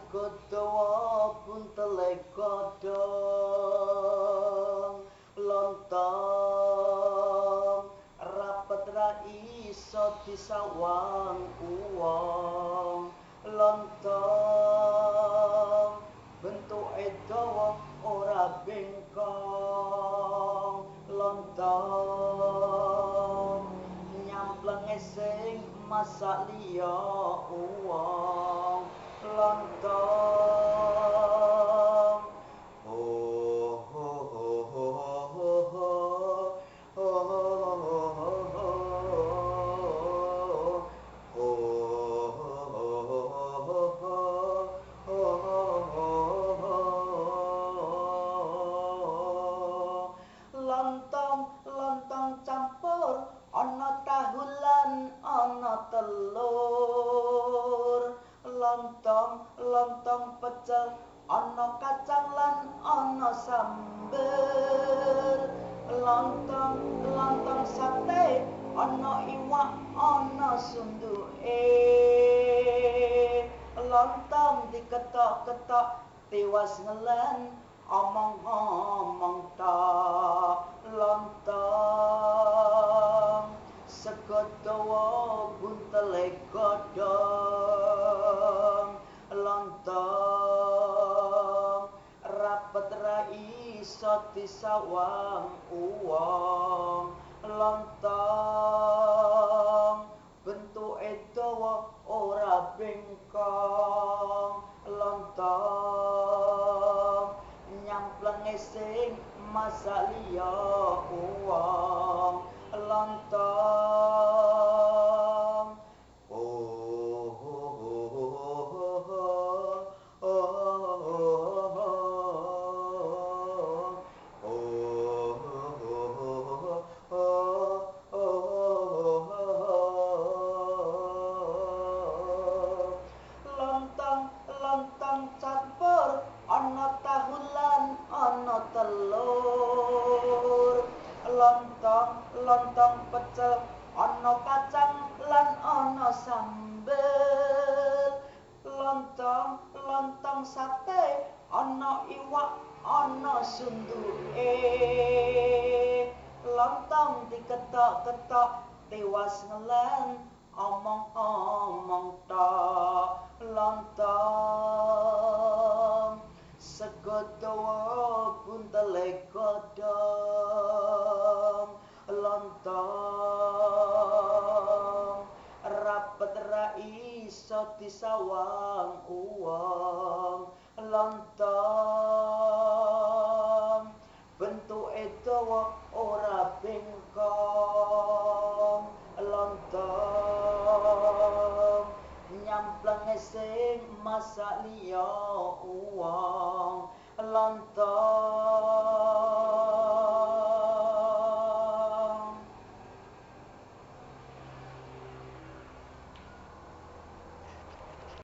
Sekodowo buntele godhong lontong rapet ra iso disawang uwong lontong bentuke dawa ora bengkong lontong nyamplenge sing masak liya uwong lontong oh oh oh oh oh lontong campur ana tahu lan ana telur lontong pecel ana kacang lan ana sambel lontong sate ana iwak ana sunduke lontong diketok-ketok tiwas ngelen omong-omong tok lontong segodowo buntele godhong lontong rapet ra iso disawang uwong lontong bentuke dawa ora bengkong lontong nyamplenge sing masak liya uwong lontong lontong campur ana tahu lan ana telur lontong pecel ana kacang lan ana sambel lontong sate ana iwak ana sunduke lontong diketok-ketok tiwas ngelen omong-omong tok lontong segodowo buntele godhong lontong rapet ra iso disawang uwong lontong bentuke dawa ora bengkong lontong nyamplenge sing masak liya uwong lontong